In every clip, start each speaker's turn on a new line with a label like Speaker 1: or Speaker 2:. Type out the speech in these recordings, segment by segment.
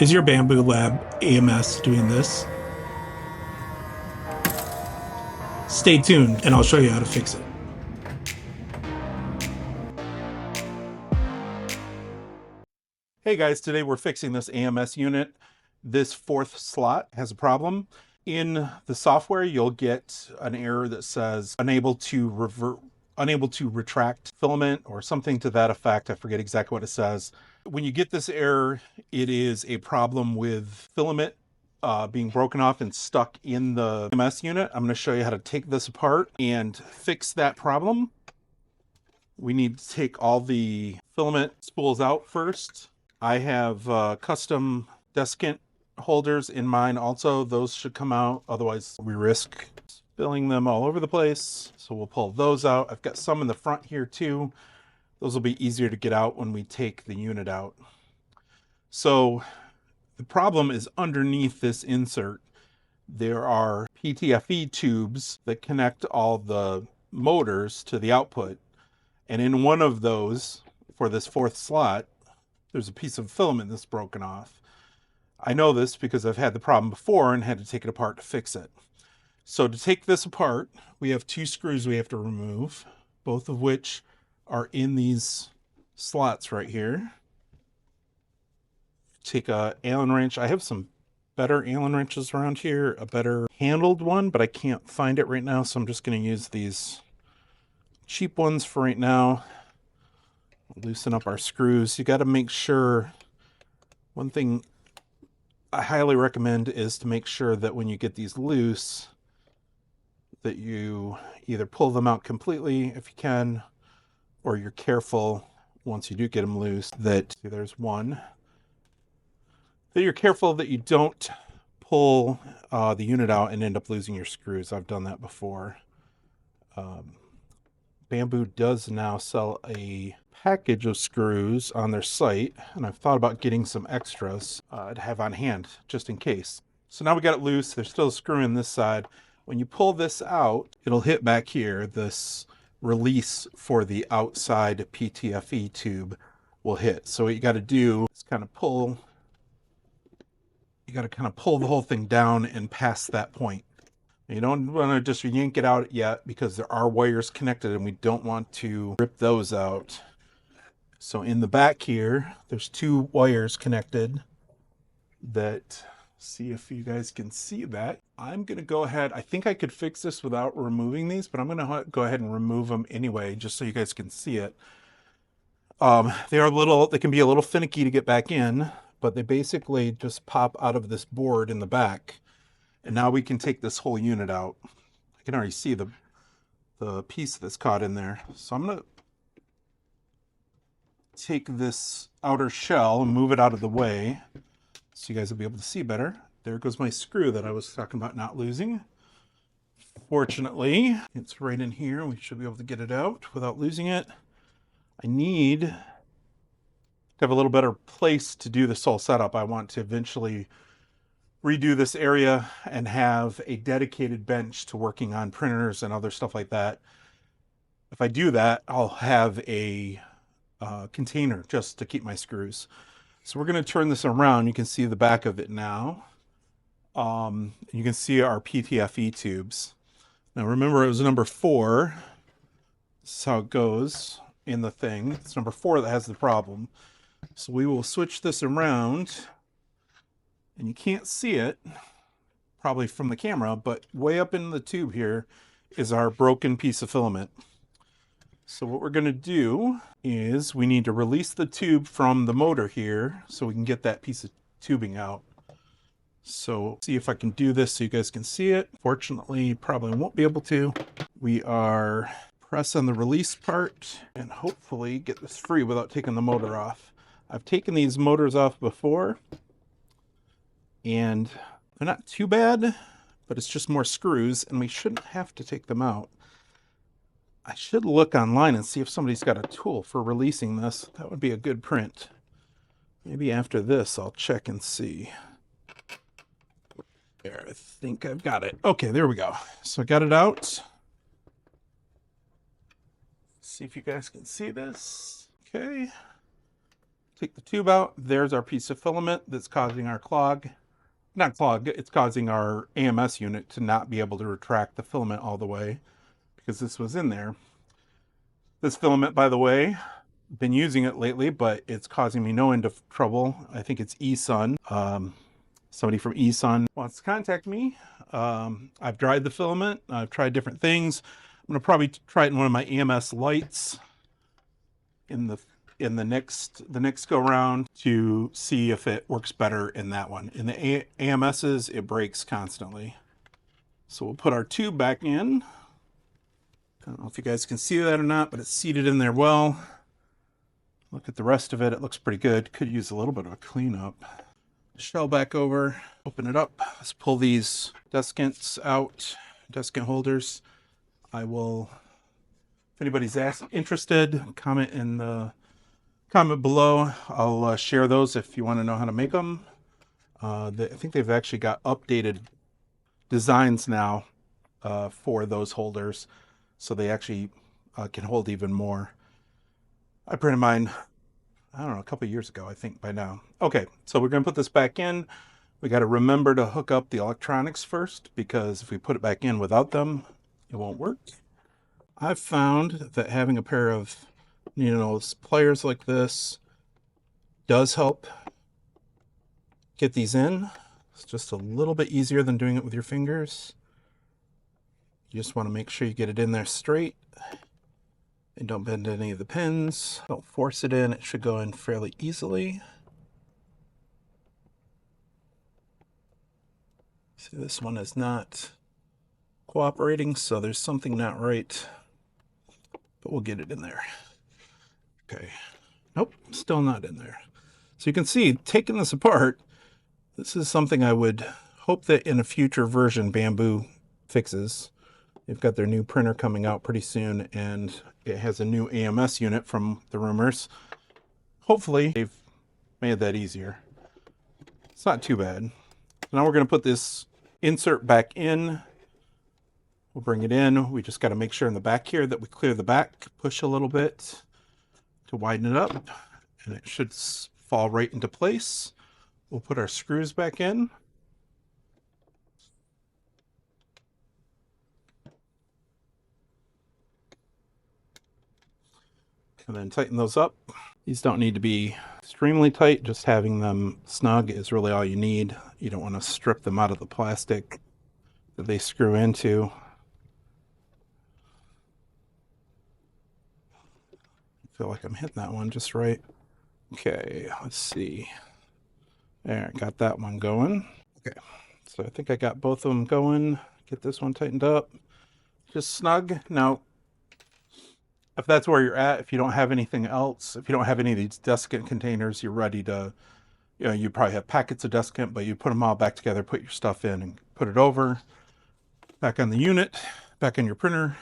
Speaker 1: Is your Bambu Lab AMS doing this? Stay tuned and I'll show you how to fix it.
Speaker 2: Hey guys, today we're fixing this AMS unit. This fourth slot has a problem. In the software, you'll get an error that says unable to retract filament or something to that effect. I forget exactly what it says. When you get this error, it is a problem with filament being broken off and stuck in the AMS unit. I'm going to show you how to take this apart and fix that problem. We need to take all the filament spools out first. I have custom desiccant holders in mine also. Those should come out, otherwise we risk spilling them all over the place. So we'll pull those out. I've got some in the front here too. Those will be easier to get out when we take the unit out. So the problem is underneath this insert. There are PTFE tubes that connect all the motors to the output. And in one of those, for this fourth slot, there's a piece of filament that's broken off. I know this because I've had the problem before and had to take it apart to fix it. So to take this apart, we have two screws we have to remove, both of which are in these slots right here. Take a Allen wrench. I have some better Allen wrenches around here, a better handled one, but I can't find it right now, so I'm just going to use these cheap ones for right now. Loosen up our screws. You got to make sure, one thing I highly recommend is to make sure that when you get these loose, that you either pull them out completely if you can, or you're careful once you do get them loose that, see, there's one, that you're careful that you don't pull the unit out and end up losing your screws. I've done that before. Bambu does now sell a package of screws on their site, and I've thought about getting some extras to have on hand just in case. So now we got it loose. There's still a screw in this side. When you pull this out, it'll hit back here. This release for the outside PTFE tube will hit. So what you got to do is kind of pull. You got to kind of pull the whole thing down and past that point. You don't want to just yank it out yet because there are wires connected and we don't want to rip those out. So in the back here, there's two wires connected that, see if you guys can see that. I'm going to go ahead. I think I could fix this without removing these, but I'm going to go ahead and remove them anyway, just so you guys can see it. They can be a little finicky to get back in, but they basically just pop out of this board in the back. And now we can take this whole unit out. I can already see the piece that's caught in there. So I'm going to take this outer shell and move it out of the way so you guys will be able to see better. There goes my screw that I was talking about not losing. Fortunately, it's right in here. We should be able to get it out without losing it. I need to have a little better place to do this whole setup. I want to eventually redo this area and have a dedicated bench to working on printers and other stuff like that. If I do that, I'll have a container just to keep my screws. So we're going to turn this around. You can see the back of it now. You can see our PTFE tubes. Now remember, it was number 4. This is how it goes in the thing. It's number 4 that has the problem. So we will switch this around. And you can't see it probably from the camera, but way up in the tube here is our broken piece of filament. So what we're going to do is we need to release the tube from the motor here so we can get that piece of tubing out. So see if I can do this so you guys can see it. Fortunately, probably won't be able to. We are press on the release part and hopefully get this free without taking the motor off. I've taken these motors off before, and they're not too bad, but it's just more screws and we shouldn't have to take them out. I should look online and see if somebody's got a tool for releasing this. That would be a good print. Maybe after this I'll check and see. There, I think I've got it. Okay, there we go. So I got it out. See if you guys can see this. Okay. Take the tube out. There's our piece of filament that's causing our clog. Not clog, it's causing our AMS unit to not be able to retract the filament all the way because this was in there. This filament, by the way, been using it lately, but it's causing me no end of trouble. I think it's esun. Somebody from esun wants to contact me. I've dried the filament. I've tried different things. I'm gonna probably try it in one of my AMS lights in the next go round to see if it works better in that one. In the AMSs, it breaks constantly. So we'll put our tube back in. I don't know if you guys can see that or not, but it's seated in there well. Look at the rest of it. It looks pretty good. Could use a little bit of a cleanup. Shell back over, open it up. Let's pull these desiccants out, desiccant holders. I will, if anybody's interested, comment in the comment below. I'll share those if you want to know how to make them. I think they've actually got updated designs now for those holders, so they actually can hold even more. I printed mine, I don't know, a couple years ago, I think by now. Okay, so we're going to put this back in. We got to remember to hook up the electronics first, because if we put it back in without them, it won't work. I've found that having a pair of, pliers like this does help get these in. It's just a little bit easier than doing it with your fingers. You just want to make sure you get it in there straight and don't bend any of the pins. Don't force it in. It should go in fairly easily. See, this one is not cooperating, so there's something not right, but we'll get it in there. Okay. Nope, still not in there. So you can see, taking this apart, this is something I would hope that in a future version Bambu fixes. They've got their new printer coming out pretty soon, and it has a new AMS unit from the rumors. Hopefully they've made that easier. It's not too bad. Now we're going to put this insert back in. We'll bring it in. We just got to make sure in the back here that we clear the back, push a little bit to widen it up, and it should fall right into place. We'll put our screws back in. And then tighten those up. These don't need to be extremely tight. Just having them snug is really all you need. You don't want to strip them out of the plastic that they screw into. I feel like I'm hitting that one just right. Okay, let's see. There, got that one going. Okay, so I think I got both of them going. Get this one tightened up. Just snug. Now, if that's where you're at, if you don't have anything else, if you don't have any of these desiccant containers, you're ready to, you probably have packets of desiccant, but you put them all back together, put your stuff in and put it over, back on the unit, back in your printer.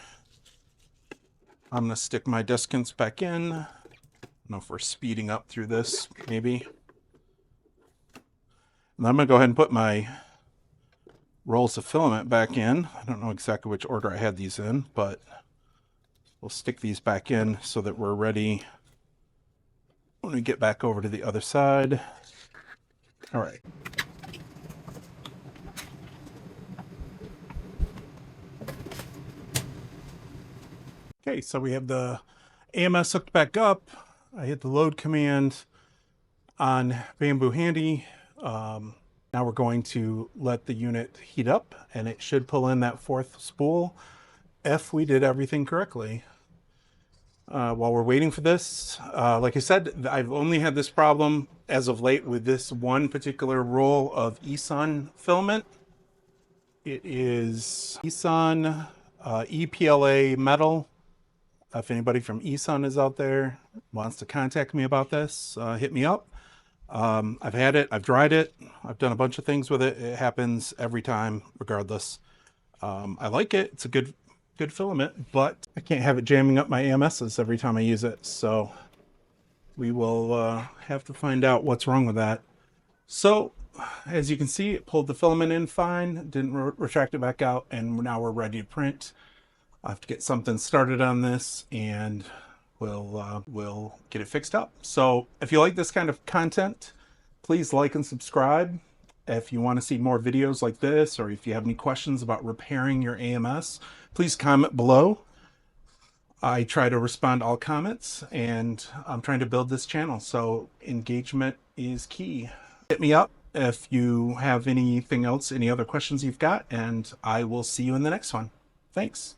Speaker 2: I'm going to stick my desiccants back in. I don't know if we're speeding up through this, maybe. And I'm going to go ahead and put my rolls of filament back in. I don't know exactly which order I had these in, but we'll stick these back in so that we're ready when we get back over to the other side. All right. Okay, so we have the AMS hooked back up. I hit the load command on Bambu Handy. Now we're going to let the unit heat up, and it should pull in that fourth spool if we did everything correctly. While we're waiting for this, like I said, I've only had this problem as of late with this one particular roll of esun filament. It is esun EPLA metal. If anybody from esun is out there, wants to contact me about this, hit me up. I've had it, I've dried it, I've done a bunch of things with it. It happens every time, regardless. I like it. It's a good filament, but I can't have it jamming up my AMSs every time I use it. So we will have to find out what's wrong with that. So as you can see, it pulled the filament in fine, didn't retract it back out, and now we're ready to print. I have to get something started on this, and we'll get it fixed up. So if you like this kind of content, please like and subscribe. If you want to see more videos like this, or if you have any questions about repairing your AMS, please comment below. I try to respond to all comments, and I'm trying to build this channel, so engagement is key. Hit me up if you have anything else, any other questions you've got, and I will see you in the next one. Thanks.